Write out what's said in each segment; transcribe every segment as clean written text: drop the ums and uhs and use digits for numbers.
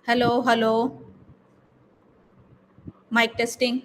Hello, hello. Mic testing.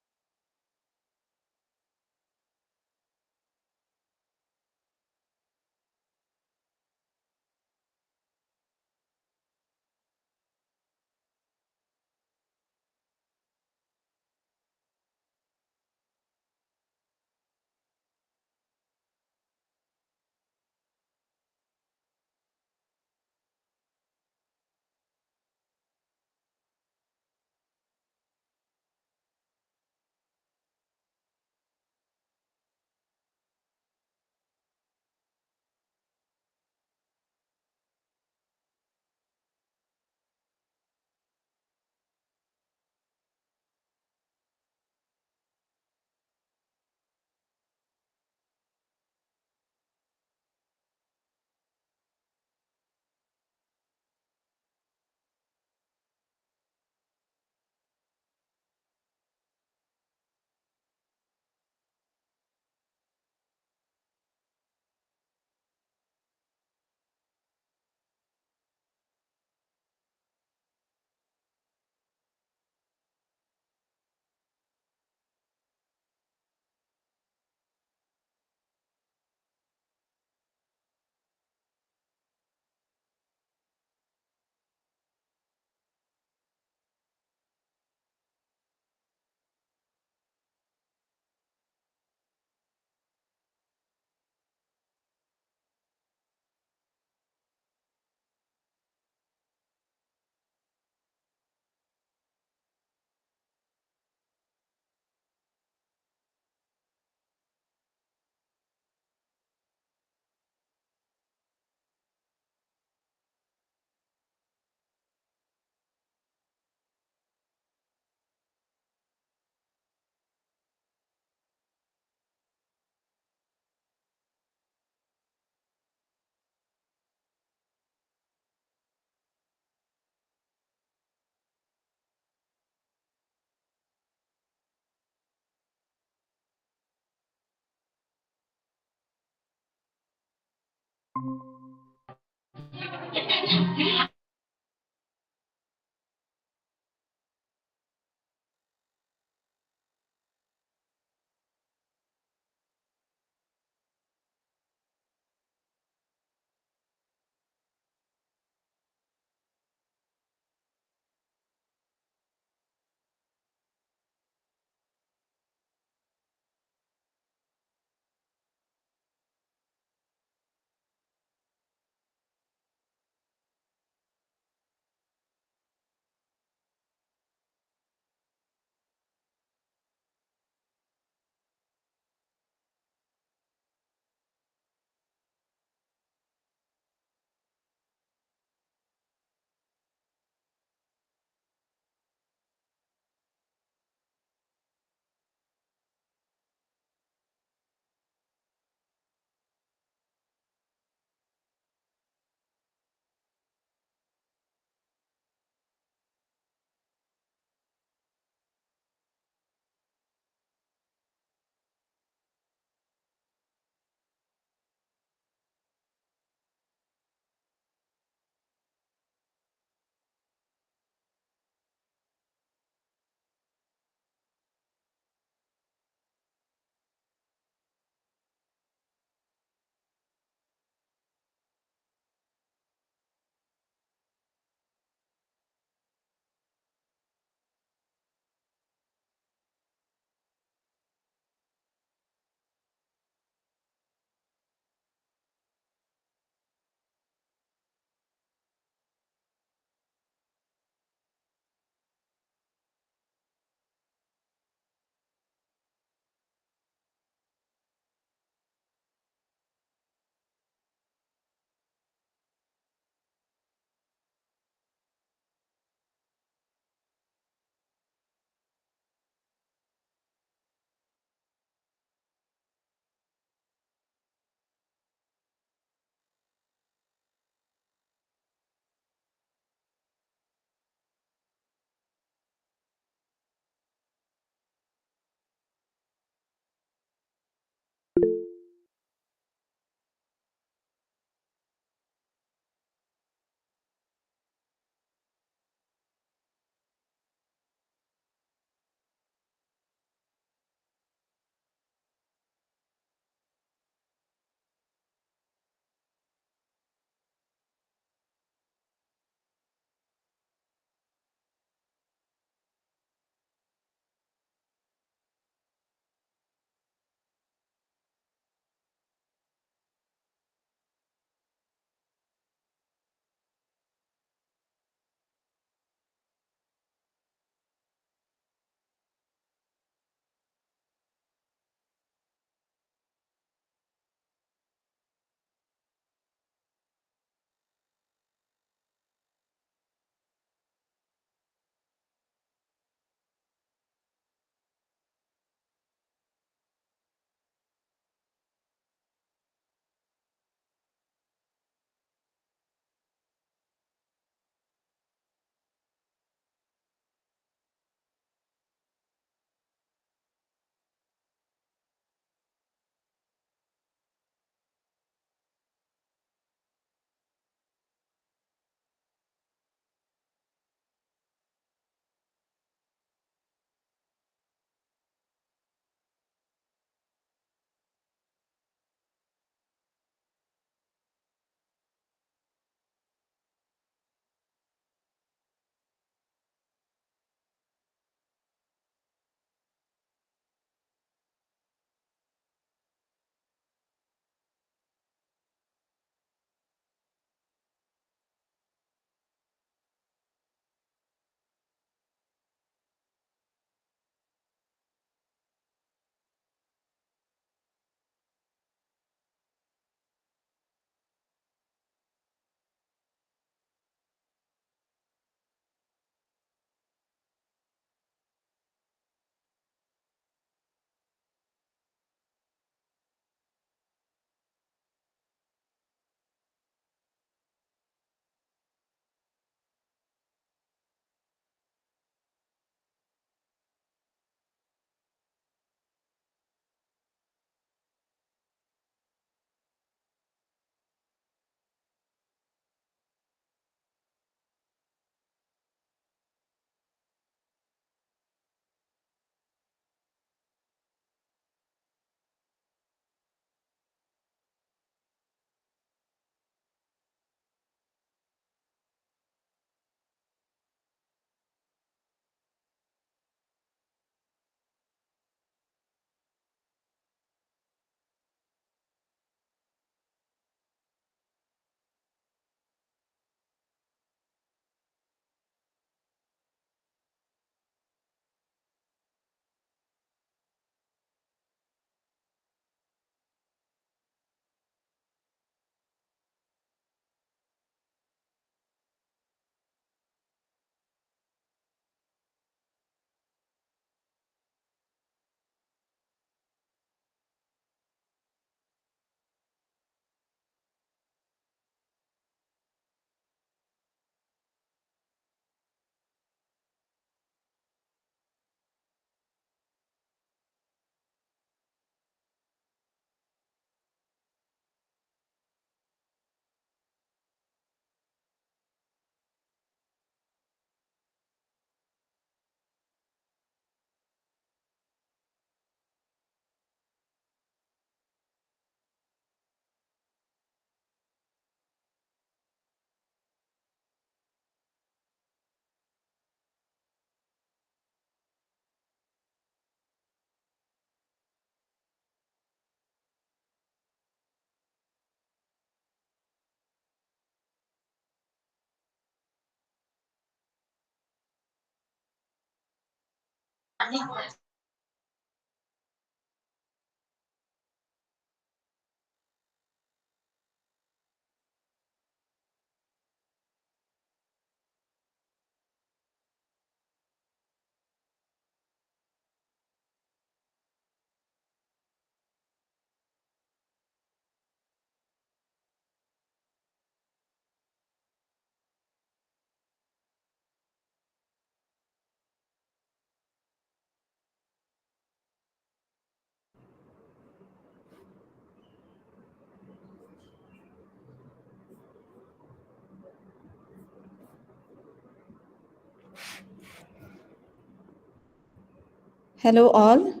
Hello all.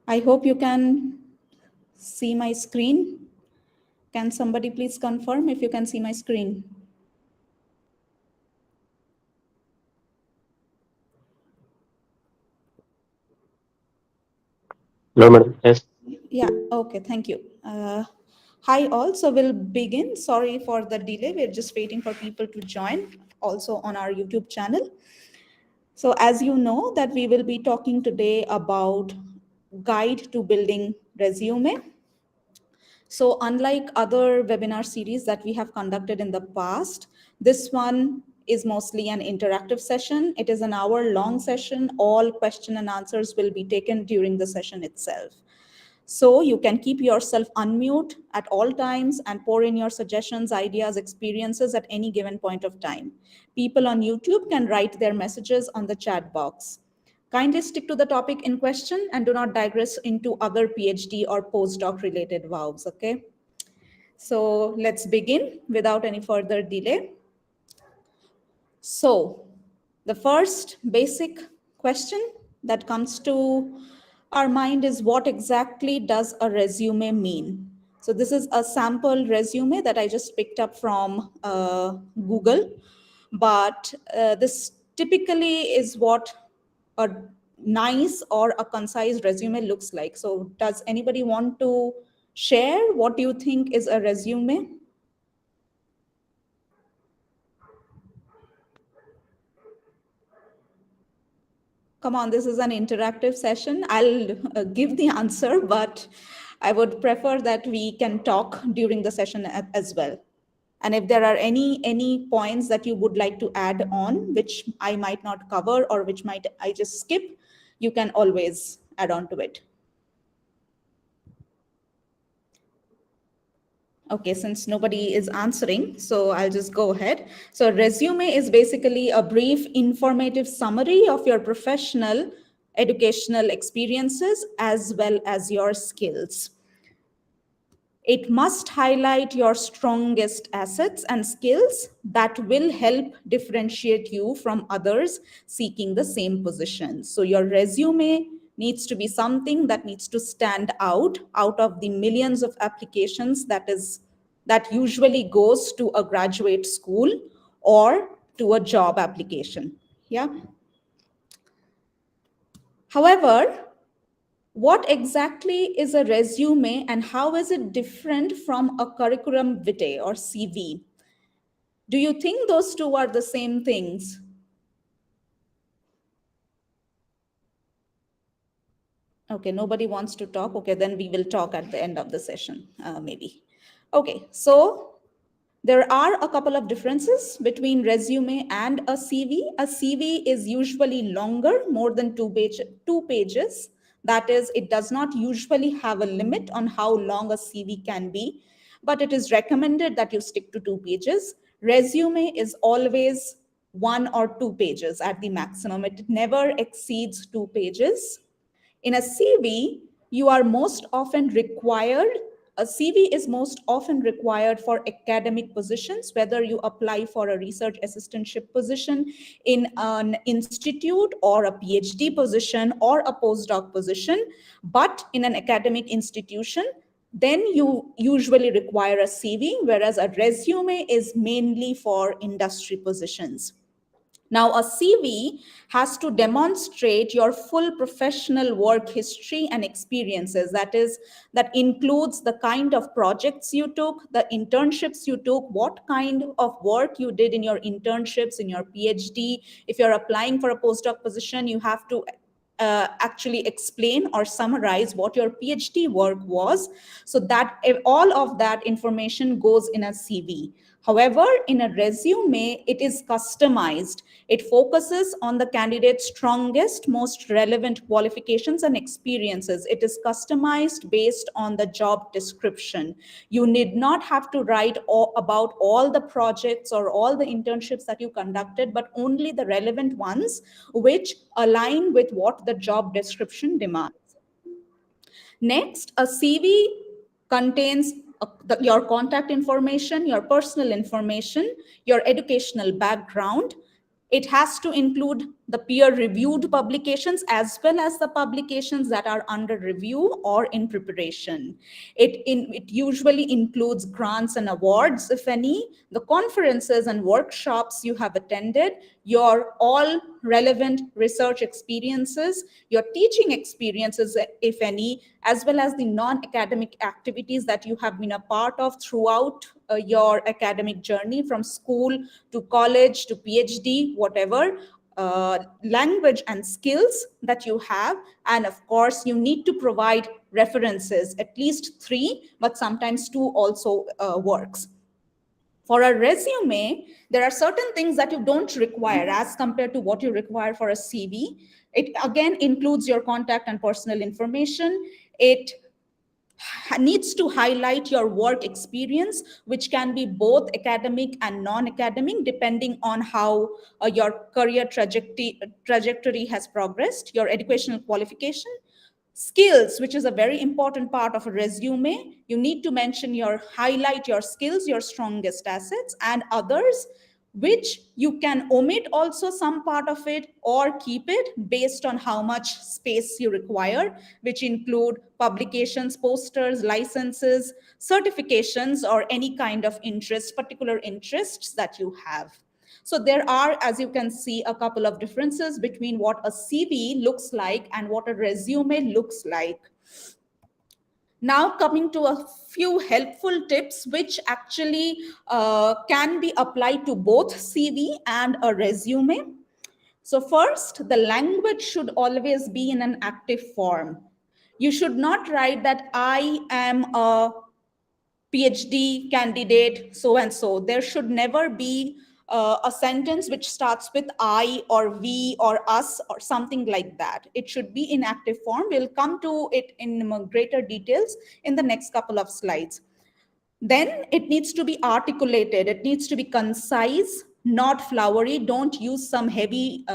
I hope you can see my screen. Can somebody please confirm if you can see my screen? Hello, madam. Yes. Yeah, okay, thank you. Hi all, so we'll begin. Sorry for the delay. We're just waiting for people to join also on our YouTube channel. So as you know that we will be talking today about guide to building resume. So unlike other webinar series that we have conducted in the past, this one is mostly an interactive session. It is an hour-long session. All question and answers will be taken during the session itself. So you can keep yourself unmute at all times and pour in your suggestions, ideas, experiences at any given point of time. People on YouTube can write their messages on the chat box. Kindly stick to the topic in question and do not digress into other PhD or postdoc related vows, okay? So let's begin without any further delay. So the first basic question that comes to our mind is what exactly does a resume mean? So this is a sample resume that I just picked up from Google, but this typically is what a nice or a concise resume looks like. So does anybody want to share what you think is a resume? Come on, this is an interactive session. I'll give the answer, but I would prefer that we can talk during the session as well. And if there are any points that you would like to add on, which I might not cover or which might I just skip, you can always add on to it. Okay, since nobody is answering, so I'll just go ahead. So resume is basically a brief informative summary of your professional educational experiences as well as your skills. It must highlight your strongest assets and skills that will help differentiate you from others seeking the same position. So your resume needs to be something that needs to stand out of the millions of applications that usually goes to a graduate school or to a job application. Yeah. However, what exactly is a resume and how is it different from a curriculum vitae or CV? Do you think those two are the same things? Okay, nobody wants to talk. Okay, then we will talk at the end of the session, maybe. Okay, so there are a couple of differences between resume and a CV. A CV is usually longer, more than two pages. That is, it does not usually have a limit on how long a CV can be, but it is recommended that you stick to 2 pages. Resume is always 1 or 2 pages at the maximum. It never exceeds 2 pages. In a CV, you are most often required, a CV is most often required for academic positions, whether you apply for a research assistantship position in an institute or a PhD position or a postdoc position, but in an academic institution, then you usually require a CV, whereas a resume is mainly for industry positions. Now, a CV has to demonstrate your full professional work history and experiences. That includes the kind of projects you took, the internships you took, what kind of work you did in your internships, in your PhD. If you're applying for a postdoc position, you have to actually explain or summarize what your PhD work was, so that all of that information goes in a CV. However, in a resume, it is customized. It focuses on the candidate's strongest, most relevant qualifications and experiences. It is customized based on the job description. You need not have to write about all the projects or all the internships that you conducted, but only the relevant ones which align with what the job description demands. Next, a CV contains your contact information, your personal information, your educational background. It has to include the peer reviewed publications as well as the publications that are under review or in preparation. It usually includes grants and awards, if any, the conferences and workshops you have attended, your all relevant research experiences, your teaching experiences, if any, as well as the non-academic activities that you have been a part of throughout your academic journey from school to college to PhD, whatever. Language and skills that you have. And of course, you need to provide references, at least three, but sometimes two also works. For a resume, there are certain things that you don't require as compared to what you require for a CV. It again includes your contact and personal information. It needs to highlight your work experience, which can be both academic and non-academic, depending on how your career trajectory has progressed, your educational qualification. Skills, which is a very important part of a resume, you need to mention highlight your skills, your strongest assets, and others, which you can omit also some part of it or keep it based on how much space you require, which include publications, posters, licenses, certifications, or any kind of particular interests that you have. So there are, as you can see, a couple of differences between what a CV looks like and what a resume looks like. Now coming to a few helpful tips which actually can be applied to both CV and a resume. So first, the language should always be in an active form. You should not write that I am a PhD candidate, so and so. There should never be a sentence which starts with I or we or us or something like that. It should be in active form. We'll come to it in greater details in the next couple of slides. Then it needs to be articulated. It needs to be concise, not flowery. Don't use some heavy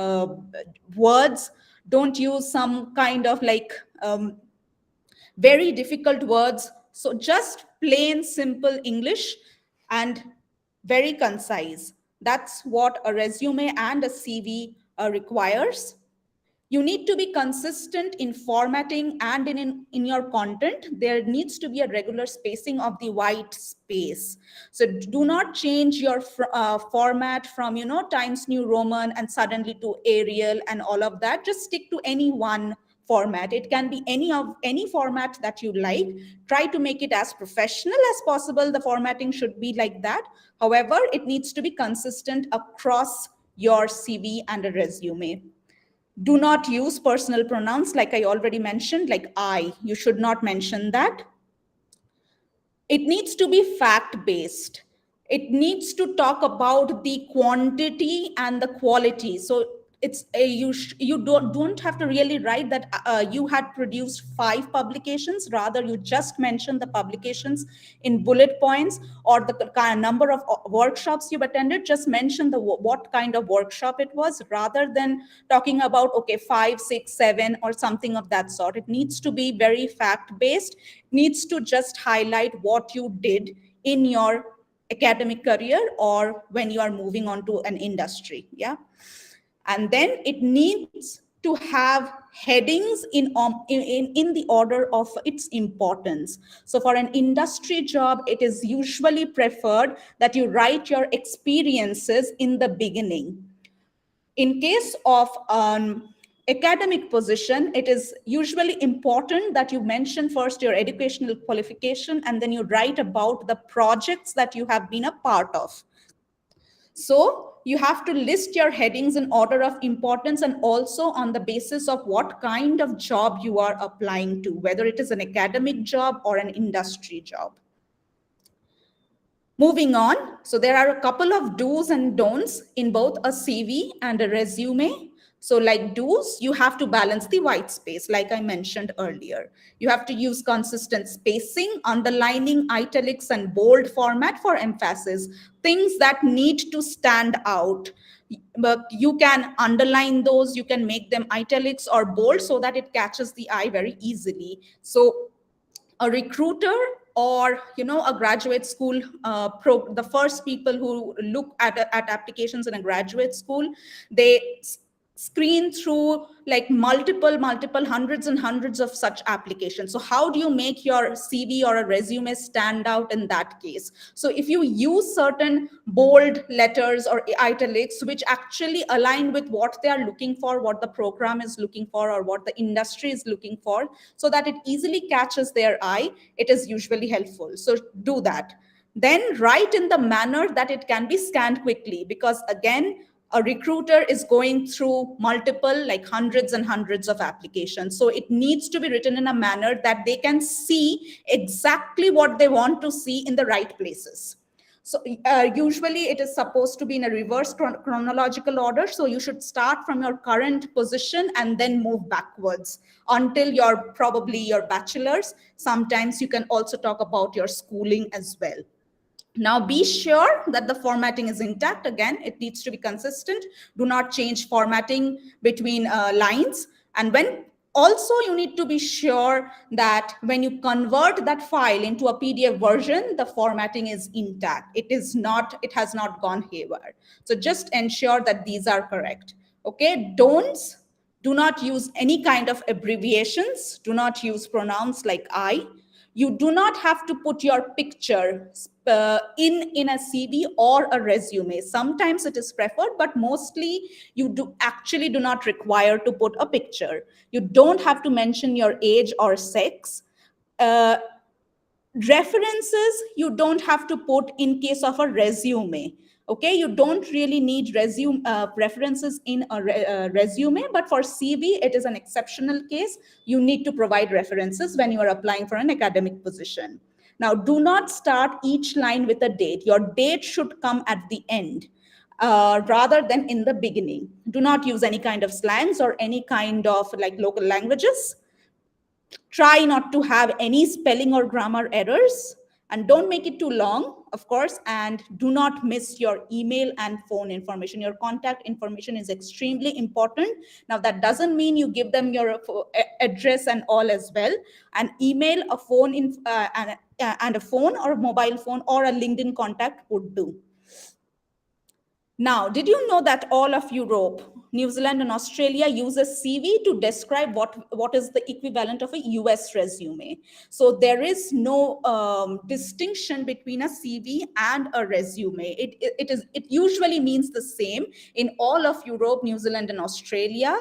words. Don't use some kind of very difficult words. So just plain, simple English and very concise. That's what a resume and a CV requires. You need to be consistent in formatting and in your content. There needs to be a regular spacing of the white space. So do not change your format from Times New Roman and suddenly to Arial and all of that. Just stick to any one format. It can be any format that you like. Try to make it as professional as possible. The formatting should be like that. However, it needs to be consistent across your CV and a resume. Do not use personal pronouns, like I already mentioned, like I. You should not mention that. It needs to be fact based. It needs to talk about the quantity and the quality. So it's you don't have to really write that you had produced 5 publications. Rather, you just mention the publications in bullet points, or the kind of number of workshops you've attended. Just mention what kind of workshop it was, rather than talking about 5, 6, 7 or something of that sort. It needs to be very fact based. Needs to just highlight what you did in your academic career or when you are moving on to an industry. Yeah. And then it needs to have headings in the order of its importance. So for an industry job, it is usually preferred that you write your experiences in the beginning. In case of an academic position, it is usually important that you mention first your educational qualification and then you write about the projects that you have been a part of. So you have to list your headings in order of importance and also on the basis of what kind of job you are applying to, whether it is an academic job or an industry job. Moving on, so there are a couple of do's and don'ts in both a CV and a resume. So, like do's, you have to balance the white space, like I mentioned earlier. You have to use consistent spacing, underlining, italics, and bold format for emphasis, things that need to stand out. But you can underline those, you can make them italics or bold so that it catches the eye very easily. So, a recruiter or a graduate school the first people who look at applications in a graduate school, they screen through like multiple hundreds and hundreds of such applications. So how do you make your CV or a resume stand out in that case? So if you use certain bold letters or italics which actually align with what they are looking for, what the program is looking for, or what the industry is looking for, so that it easily catches their eye, it is usually helpful. So do that. Then write in the manner that it can be scanned quickly, because again, a recruiter is going through multiple, like hundreds and hundreds of applications. So it needs to be written in a manner that they can see exactly what they want to see in the right places. So usually it is supposed to be in a reverse chronological order. So you should start from your current position and then move backwards until your probably your bachelor's. Sometimes you can also talk about your schooling as well. Now be sure that the formatting is intact. Again, it needs to be consistent. Do not change formatting between lines. And when also you need to be sure that when you convert that file into a PDF version, the formatting is intact. It has not gone haywire. So just ensure that these are correct. Okay, don'ts: do not use any kind of abbreviations. Do not use pronouns like I. You do not have to put your picture in a CV or a resume. Sometimes it is preferred, but mostly you do not require to put a picture. You don't have to mention your age or sex. Uh, References you don't have to put in case of a resume. Okay, you don't really need resume references in a resume, but for CV it is an exceptional case. You need to provide references when you are applying for an academic position. Now do not start each line with a date. Your date should come at the end rather than in the beginning. Do not use any kind of slangs or any kind of like local languages. Try not to have any spelling or grammar errors, and don't make it too long, of course, and do not miss your email and phone information. Your contact information is extremely important. Now that doesn't mean you give them your address and all as well. An email, a phone and a phone or a mobile phone or a LinkedIn contact would do. Now, did you know that all of Europe, New Zealand, and Australia use a CV to describe what is the equivalent of a US resume? So there is no distinction between a CV and a resume. It usually means the same in all of Europe, New Zealand, and Australia.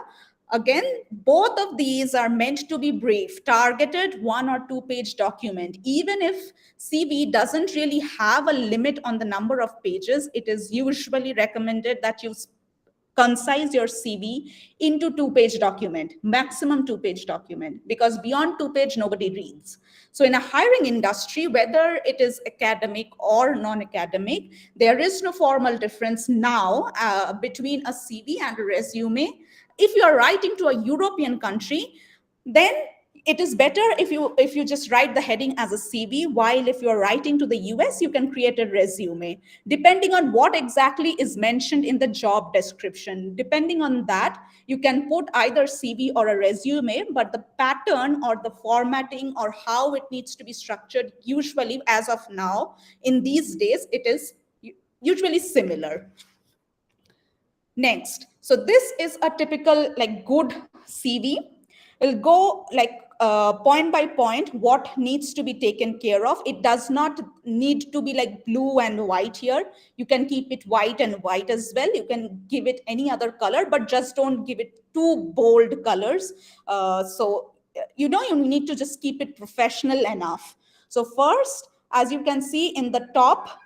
Again, both of these are meant to be brief, targeted 1 or 2 page document. Even if CV doesn't really have a limit on the number of pages, it is usually recommended that you concise your CV into 2 page document, maximum 2 page document, because beyond 2 page, nobody reads. So in a hiring industry, whether it is academic or non-academic, there is no formal difference now between a CV and a resume. If you are writing to a European country, then it is better if you just write the heading as a CV, while if you are writing to the US, you can create a resume depending on what exactly is mentioned in the job description. Depending on that, you can put either CV or a resume, but the pattern or the formatting or how it needs to be structured, usually as of now in these days, it is usually similar. Next, so this is a typical like good CV. We'll go like point by point what needs to be taken care of. It does not need to be like blue and white here. You can keep it white and white as well. You can give it any other color, but just don't give it too bold colors. You need to just keep it professional enough. So first, as you can see in the top,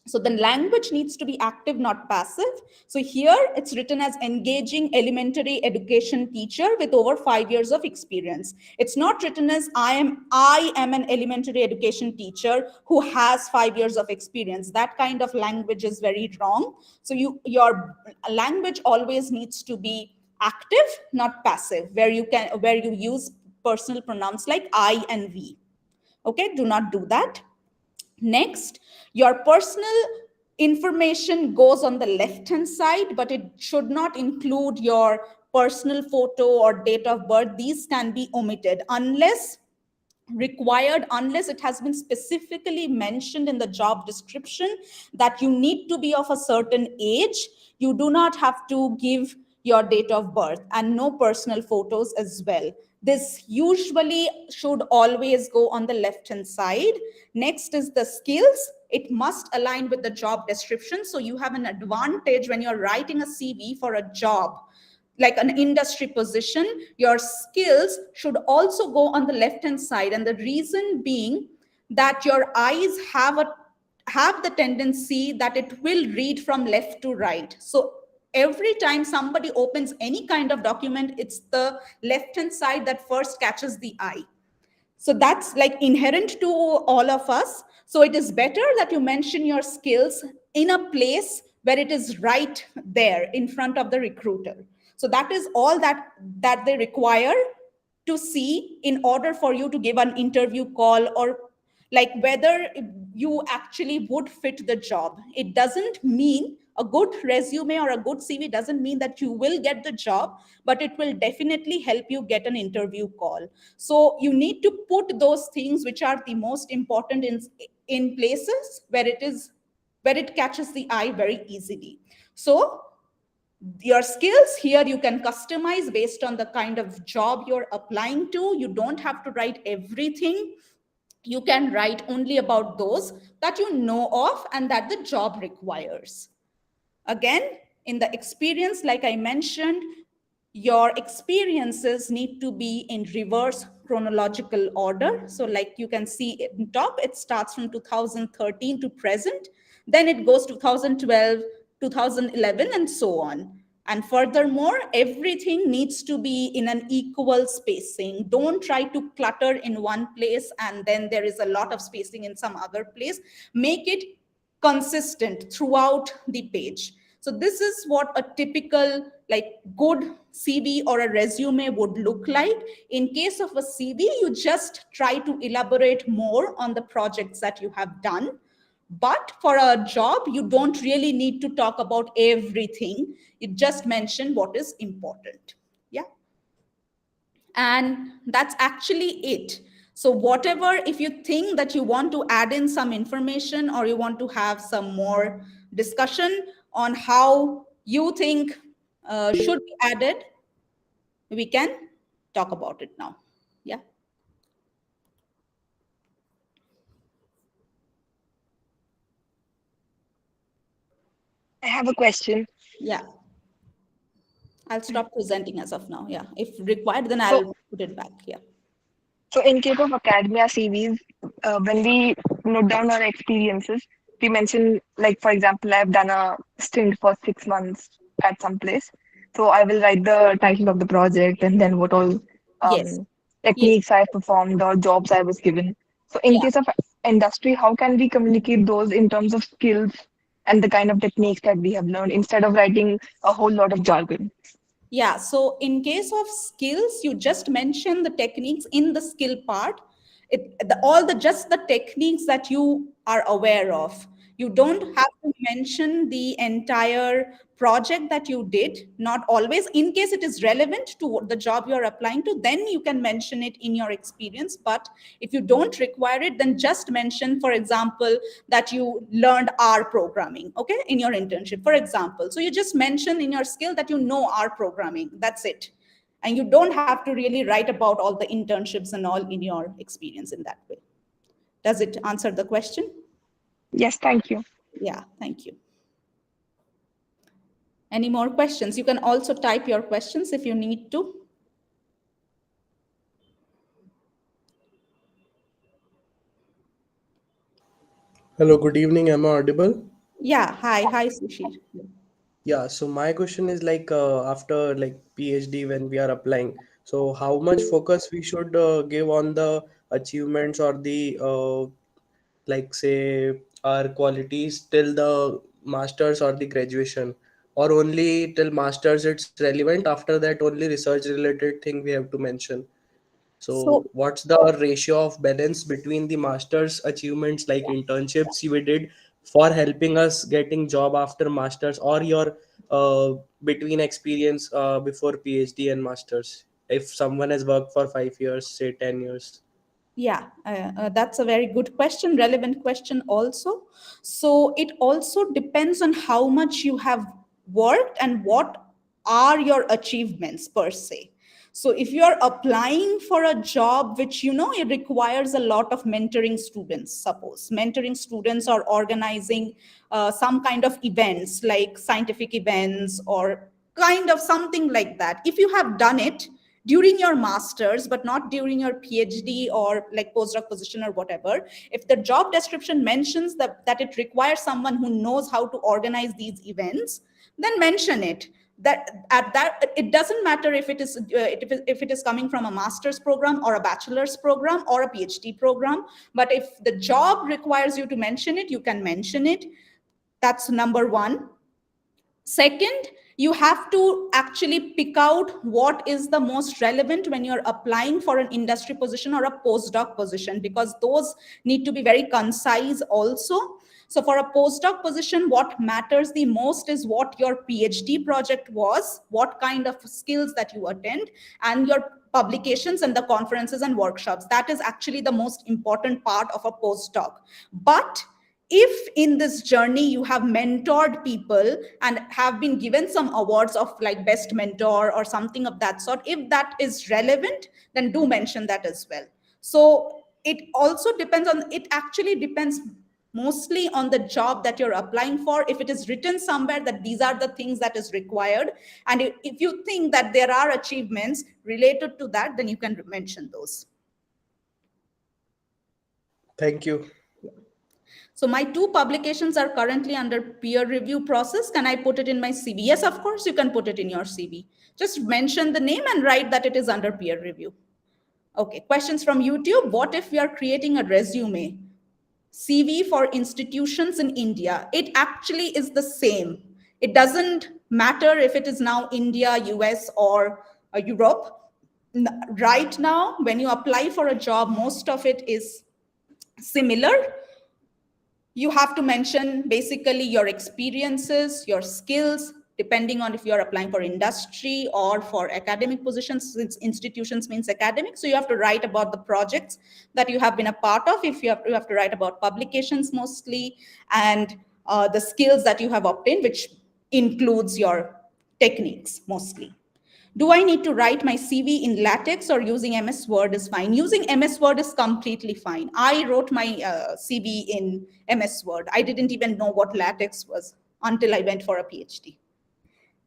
So the language needs to be active, not passive. So here it's written as engaging elementary education teacher with over 5 years of experience. It's not written as I am an elementary education teacher who has 5 years of experience. That kind of language is very wrong. So your language always needs to be active, not passive, where you use personal pronouns like I and we. Okay, do not do that. Next, your personal information goes on the left hand side, but it should not include your personal photo or date of birth. These can be omitted unless it has been specifically mentioned in the job description that you need to be of a certain age. You do not have to give your date of birth, and no personal photos as well. This usually should always go on the left hand side. Next is the skills. It must align with the job description, so you have an advantage when you're writing a CV for a job like an industry position. Your skills should also go on the left hand side, and the reason being that your eyes have the tendency that it will read from left to right. So every time somebody opens any kind of document, it's the left hand side that first catches the eye. So that's like inherent to all of us. So it is better that you mention your skills in a place where it is right there in front of the recruiter. So that is all that they require to see in order for you to give an interview call, or like whether you actually would fit the job. It doesn't mean a good resume or a good CV doesn't mean that you will get the job, but it will definitely help you get an interview call. So you need to put those things which are the most important in places where it catches the eye very easily. So your skills here you can customize based on the kind of job you're applying to. You don't have to write everything. You can write only about those that you know of and that the job requires. Again, in the experience, like I mentioned, your experiences need to be in reverse chronological order. So, like you can see in top, it starts from 2013 to present, then it goes 2012, 2011, and so on. And furthermore, everything needs to be in an equal spacing. Don't try to clutter in one place and then there is a lot of spacing in some other place. Make it consistent throughout the page. So this is what a typical like good CV or a resume would look like. In case of a CV, you just try to elaborate more on the projects that you have done. But for a job, you don't really need to talk about everything. You just mention what is important. Yeah. And that's actually it. So whatever, if you think that you want to add in some information or you want to have some more discussion on how you think should be added, we can talk about it now. Yeah. I have a question. Yeah, I'll stop presenting as of now. Yeah, if required, then So, I'll put it back. Yeah. so in case of academia CVs, when we note down our experiences, we mention, like, for example, I've done a stint for 6 months at some place. So I will write the title of the project and then what all Yes. um, Yes. techniques I performed or jobs I was given. So in Yeah. case of industry, how can we communicate those in terms of skills and the kind of techniques that we have learned instead of writing a whole lot of jargon? Yeah, so in case of skills, you just mention the techniques in the skill part. All the just the techniques that you are aware of. You don't have to mention the entire project that you did. Not always. In case it is relevant to the job you are applying to, then you can mention it in your experience. But if you don't require it, then just mention, for example, that you learned R programming, okay, in your internship, for example. So you just mention in your skill that you know R programming. That's it. And you don't have to really write about all the internships and all in your experience in that way. Does it answer the question? Yes, thank you. Yeah, thank you. Any more questions? You can also type your questions if you need to. Hello, good evening. Am I audible? Yeah, hi, Sushir. Yeah, so my question is like after like PhD when we are applying, so how much focus we should give on the achievements or the like say our qualities till the masters or the graduation, or only till masters it's relevant, after that only research related thing we have to mention. So, So what's the ratio of balance between the master's achievements like internships we did for helping us getting job after masters, or your between experience before PhD and masters? If someone has worked for 5 years, say 10 years. yeah, that's a very good question, relevant question also. So it also depends on how much you have worked and what are your achievements per se. So if you are applying for a job which you know it requires a lot of mentoring students, suppose mentoring students or organizing some kind of events like scientific events or kind of something like that. If you have done it during your masters but not during your PhD or like postdoc position or whatever, if the job description mentions that it requires someone who knows how to organize these events, then mention it. That at that it doesn't matter if it is if it is coming from a master's program or a bachelor's program or a PhD program, but if the job requires you to mention it, you can mention it. That's number one. Second, you have to actually pick out what is the most relevant when you're applying for an industry position or a postdoc position, because those need to be very concise also. So, for a postdoc position, what matters the most is what your PhD project was, what kind of skills that you attend, and your publications and the conferences and workshops. That is actually the most important part of a postdoc. But if in this journey you have mentored people and have been given some awards of like best mentor or something of that sort, if that is relevant, then do mention that as well. So it also depends on, it actually depends mostly on the job that you're applying for. If it is written somewhere that these are the things that is required, and if you think that there are achievements related to that, then you can mention those. Thank you. So my two publications are currently under peer review process. Can I put it in my CV? Yes, of course you can put it in your CV. Just mention the name and write that it is under peer review. Okay, questions from YouTube. What if we are creating a resume, CV for institutions in India? It actually is the same. It doesn't matter if it is now India, US, or Europe. Right now, when you apply for a job, most of it is similar. You have to mention basically your experiences, your skills, depending on if you're applying for industry or for academic positions, since institutions means academic. So you have to write about the projects that you have been a part of. If you have to write about publications mostly, and the skills that you have obtained, which includes your techniques mostly. Do I need to write my CV in LaTeX or using MS Word is fine? Using MS Word is completely fine. I wrote my CV in MS Word. I didn't even know what LaTeX was until I went for a PhD.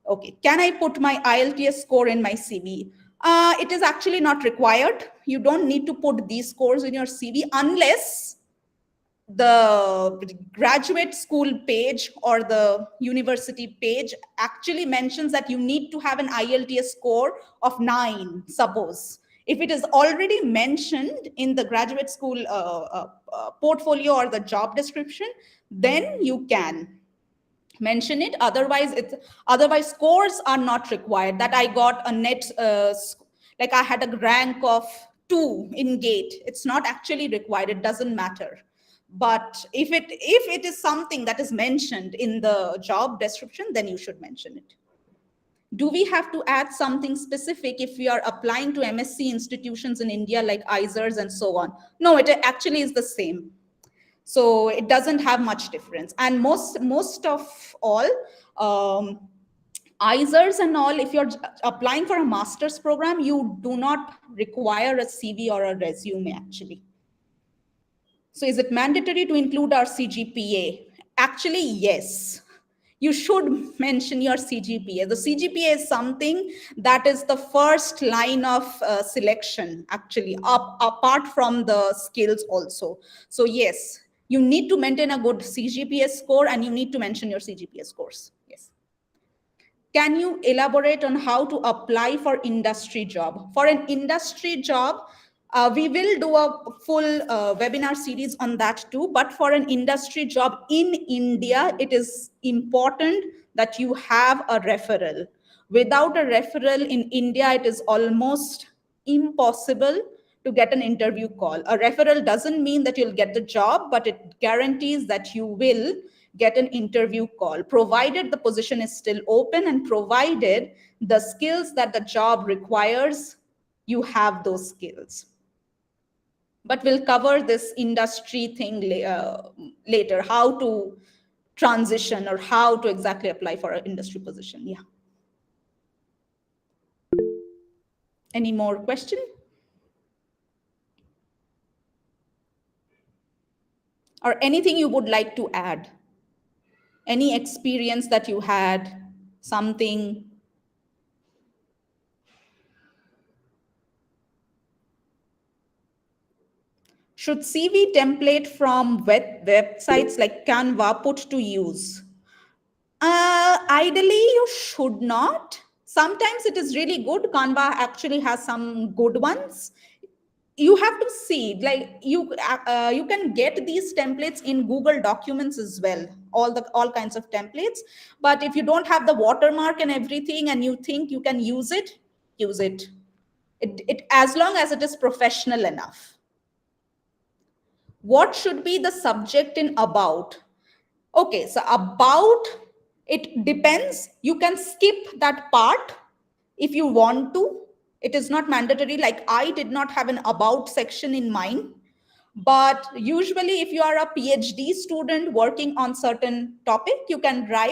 Okay, can I put my IELTS score in my CV? It is actually not required. You don't need to put these scores in your CV unless the graduate school page or the university page actually mentions that you need to have an IELTS score of 9, suppose. If it is already mentioned in the graduate school portfolio or the job description, then you can mention it. Otherwise it's, otherwise scores are not required. That I got a net like I had a rank of 2 in gate, it's not actually required, it doesn't matter. But if it is something that is mentioned in the job description, then you should mention it. Do we have to add something specific if we are applying to MSc institutions in India like ISERs and so on? No, it actually is the same. So it doesn't have much difference. And most of all, um, ISERs and all, if you're applying for a master's program, you do not require a CV or a resume actually. So is it mandatory to include our CGPA? Actually, yes. You should mention your CGPA. The CGPA is something that is the first line of selection, actually, apart from the skills also. So yes, You need to maintain a good CGPA score and you need to mention your CGPA scores. Yes. Can you elaborate on how to apply for industry job? For an industry job, we will do a full webinar series on that too. But for an industry job in India, it is important that you have a referral. Without a referral in India, it is almost impossible to get an interview call. A referral doesn't mean that you'll get the job, but it guarantees that you will get an interview call, provided the position is still open and provided the skills that the job requires, you have those skills. But we'll cover this industry thing later, how to transition or how to exactly apply for an industry position. Yeah. Any more question? Or anything you would like to add? Any experience that you had, something? Should CV template from websites like Canva put to use? Ideally, you should not. Sometimes it is really good. Canva actually has some good ones. You have to see, like you can get these templates in Google Documents as well. All kinds of templates. But if you don't have the watermark and everything, and you think you can use it, use it. It as long as it is professional enough. What should be the subject in about? Okay, so about, it depends. You can skip that part if you want to. It is not mandatory. Like I did not have an about section in mine. But usually, if you are a PhD student working on certain topic, you can write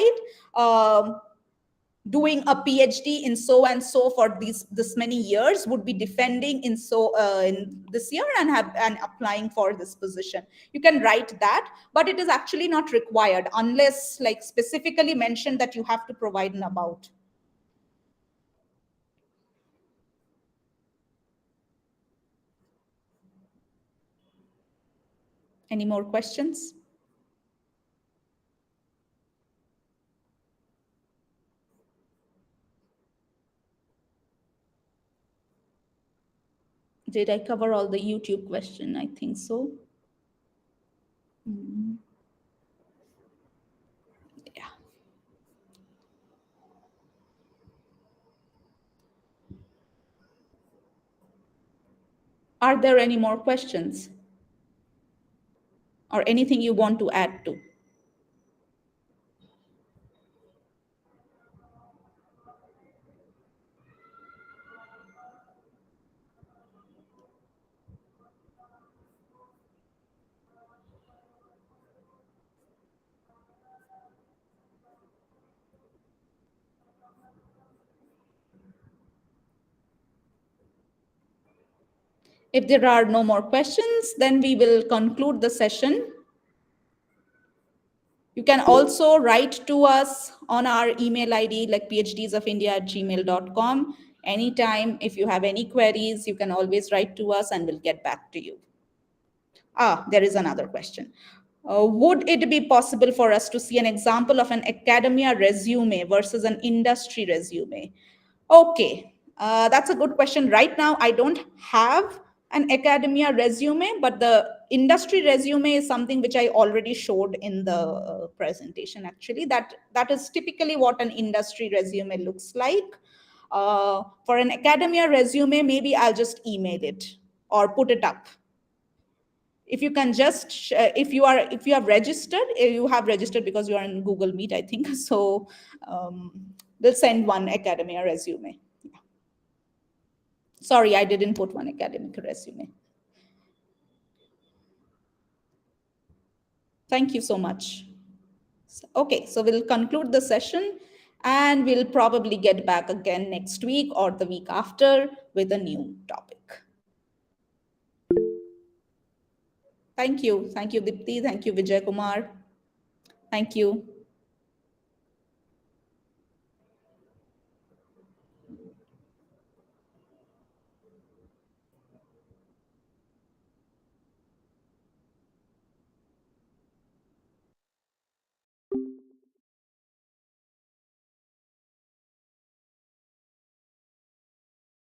doing a PhD in so and so for this many years, would be defending in so in this year and applying for this position. You can write that, but it is actually not required unless like specifically mentioned that you have to provide an about. Any more questions? Did I cover all the YouTube question? I think so. Yeah. Are there any more questions? Or anything you want to add to? If there are no more questions, then we will conclude the session. You can also write to us on our email ID, like phdsofindia@gmail.com. Anytime, if you have any queries, you can always write to us and we'll get back to you. There is another question. Would it be possible for us to see an example of an academia resume versus an industry resume? Okay, that's a good question. Right now, I don't have an academia resume, but the industry resume is something which I already showed in the presentation. Actually, that is typically what an industry resume looks like. For an academia resume, maybe I'll just email it or put it up. If you can just if you have registered, you have registered because you are in Google Meet, I think. So we'll send one academia resume. Yeah. Sorry, I didn't put one academic resume. Thank you so much. Okay, so we'll conclude the session and we'll probably get back again next week or the week after with a new topic. Thank you. Thank you, Dipti. Thank you, Vijay Kumar. Thank you.